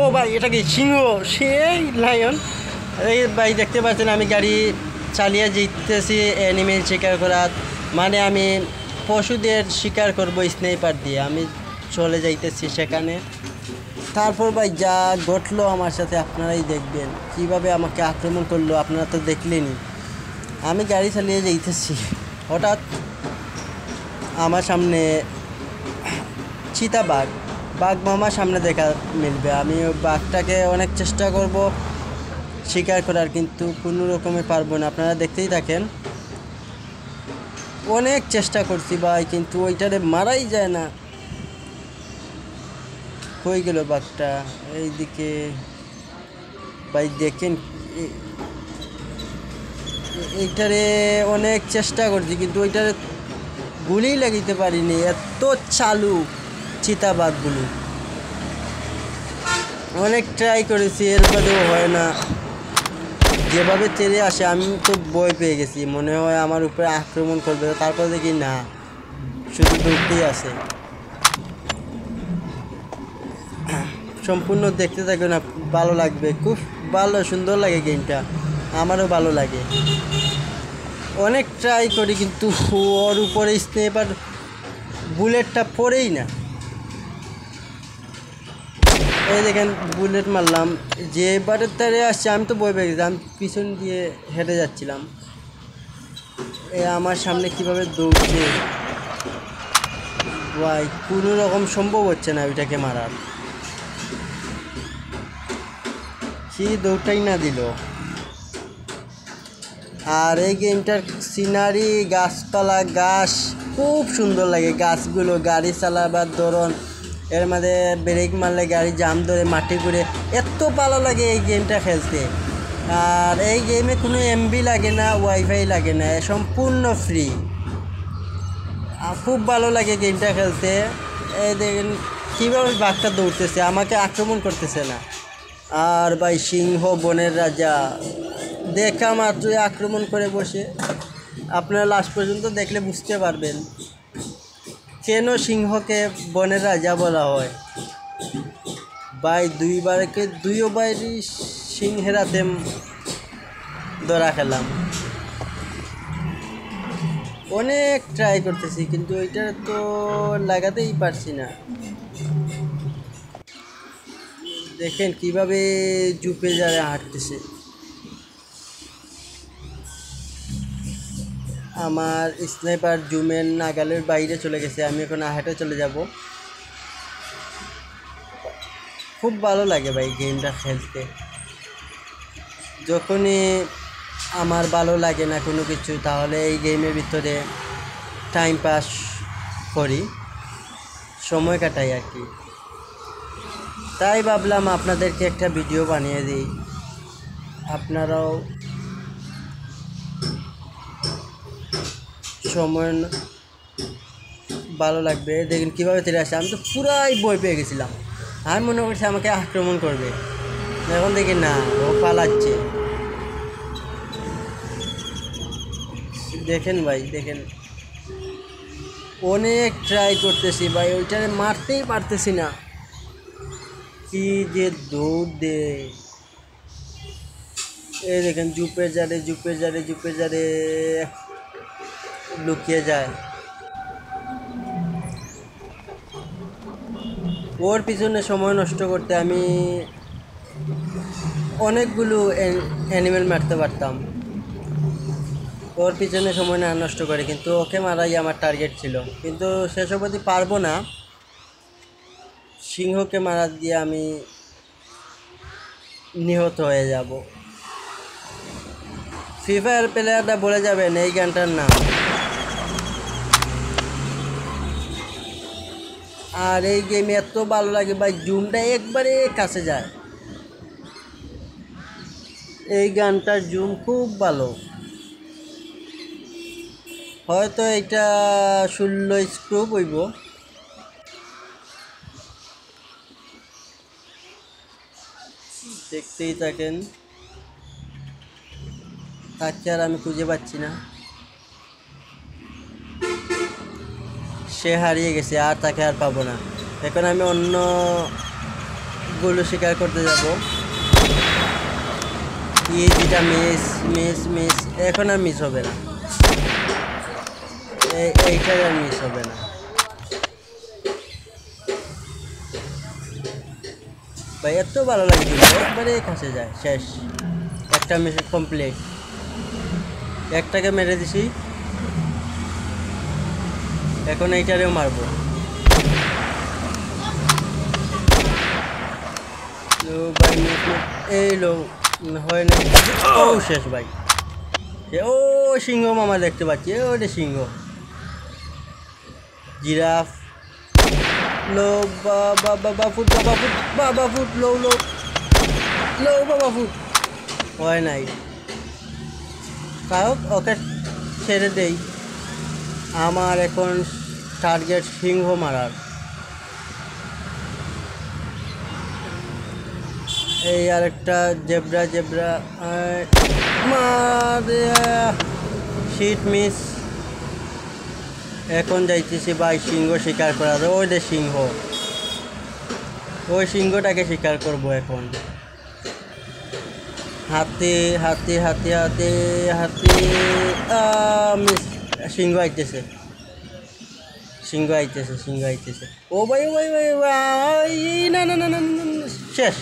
ও ভাই এটা কি সিংহ, সেই লায়ন। এই ভাই দেখতে পাচ্ছেন আমি গাড়ি চালিয়ে যেতেছি অ্যানিমেল শিকার করার, মানে আমি পশুদের শিকার করব স্নাইপার দিয়ে। আমি চলে যাইতেছি সেখানে। তারপর ভাই যা ঘটলো আমার সাথে আপনারাই দেখবেন, কিভাবে আমাকে আক্রমণ করলো আপনারা তো দেখলেনই। আমি গাড়ি চালিয়ে যাইতেছি, হঠাৎ আমার সামনে চিতাবাঘ, বাঘ মামার সামনে দেখা মিলবে। আমি ওই বাঘটাকে অনেক চেষ্টা করব শিকার করার, কিন্তু কোনো রকমে পারবো না। আপনারা দেখতেই থাকেন, অনেক চেষ্টা করছি ভাই, কিন্তু ওইটারে মারাই যায় না। কই গেল বাঘটা? এইদিকে ভাই দেখেন, এইটারে অনেক চেষ্টা করছি, কিন্তু ওইটারে গুলি লাগিতে পারিনি, এত চালু চিতাবাঘগুলো। অনেক ট্রাই করেছি, এর বাদেও হয় না। যেভাবে তেড়ে আসে আমি তো ভয় পেয়ে গেছি, মনে হয় আমার উপরে আক্রমণ করবে। তারপর দেখি না, শুধু দৌড়তেই আসে। সম্পূর্ণ দেখতে থাকবে না, ভালো লাগবে, খুব ভালো সুন্দর লাগে গেমটা, আমারও ভালো লাগে। অনেক ট্রাই করি, কিন্তু ওর উপরে স্নাইপার বুলেটটা পড়েই না। এই দেখেন বুলেট মারলাম, যে বারের তারে আসছে আমি তো ভয় পেয়ে গেছি। আমি পিছন দিয়ে হেঁটে যাচ্ছিলাম, আমার সামনে কিভাবে দৌড়ছে ভাই, কোনো রকম সম্ভব হচ্ছে না ওইটাকে মারার। কি দৌড়টাই না দিল। আর এই গেমটার সিনারি, গাছপালা, গাছ খুব সুন্দর লাগে। গাছগুলো, গাড়ি চালাবার ধরন, এর মধ্যে ব্রেক মারলে গাড়ি জাম ধরে মাটি ঘুরে, এত ভালো লাগে এই গেমটা খেলতে। আর এই গেমে কোনো এমবি লাগে না, ওয়াইফাই লাগে না, সম্পূর্ণ ফ্রি। খুব ভালো লাগে গেমটা খেলতে। এই দেখেন কীভাবে বাঘটা দৌড়তেছে, আমাকে আক্রমণ করতেছে না। আর ভাই সিংহ বনের রাজা, দেখা মাত্রই আক্রমণ করে বসে। আপনারা লাস্ট পর্যন্ত দেখলে বুঝতে পারবেন কেন সিংহকে বনের রাজা বলা হয়। ভাই দুইবারই সিংহের হাতে ধরা খেলাম। অনেক ট্রাই করতেছি, কিন্তু ওইটা তো লাগাতেই পারছি না। দেখেন কিভাবে জুপে যারে হাঁটতেছে। আমার স্নাইপার জুমের নাগালের বাইরে চলে গেছে, আমি এখন হেঁটে চলে যাব। খুব ভালো লাগে ভাই গেমটা খেলতে। যখনই আমার ভালো লাগে না কোনো কিছু, তাহলে এই গেমের ভিতরে টাইম পাস করি, সময় কাটাই আর কি। তাই ভাবলাম আপনাদেরকে একটা ভিডিও বানিয়ে দিই, আপনারাও সময় ভালো লাগবে। দেখেন কীভাবে তেড়ে আসে, আমি তো পুরাই ভয় পেয়ে গেছিলাম। আমি মনে করছি আমাকে আক্রমণ করবে, এখন দেখি না, ও পালাচ্ছে। দেখেন ভাই দেখেন, অনেক ট্রাই করতেছি ভাই, ওইটারে মারতেই পারতেছি না। কি যে দৌড় দে, এই দেখেন জুপে যারে লুকিয়ে যায়। ওর পিছনে সময় নষ্ট করতে আমি অনেকগুলো অ্যানিমেল মারতে পারতাম, ওর পিছনে সময় না নষ্ট করে, কিন্তু ওকে মারাই আমার টার্গেট ছিল। কিন্তু শেষ অবধি পারবো না, সিংহকে মারা দিয়ে আমি নিহত হয়ে যাব। ফ্রি ফায়ার প্লেয়াররা বলে যাবেন এই গানটার নাম। আর এই গেমে এত ভালো লাগে ভাই, জুমটা একবারে কাছে যায়। এই গানটার জুম খুব ভালো, হয়তো এটা 16 স্ক্রুপ হইব। দেখতেই থাকেন, তাকে আর আমি খুঁজে পাচ্ছি না, সে হারিয়ে গেছে, আর তাকে আর পাবো না। এখন আমি অন্য সবগুলো শিকার করতে যাব। এই যেটা মিস মিস মিস, এখন আর মিস হবে না, এইটার আর মিস হবে না ভাই। এত ভালো লাগছিল, একবারে কাছে যায়, শেষ। একটা মিশন কমপ্লিট, একটাকে মেরে দিছি, এখন এইটারেও মারবো। ভাই এই লো হয় না, ও শেষ ভাই। ও সিংহ মামা দেখতে পাচ্ছি, ওটা সিংহ। জিরাফ লো, বাবা ফুট, বাবা ফুট, লো লো লো, বাবা ফুট হয় নাই। কারণ ওকে ছেড়ে দেই, আমার এখন টার্গেট সিংহ মারার। এই আরেকটা জেব্রা জেব্রা মারে, শিট মিস। এখন যাইতেছি ভাই সিংহ শিকার করার, ওই যে সিংহ, ওই সিংহটাকে শিকার করব এখন। হাতি হাতি হাতি হাতি হাতি, মিস। সিংহ আইতেছে, সিংহ আইতেছে, সিংহ আইতেছে। ও ভাই ও ভাই ভাই ভাই, না না না না, শেষ।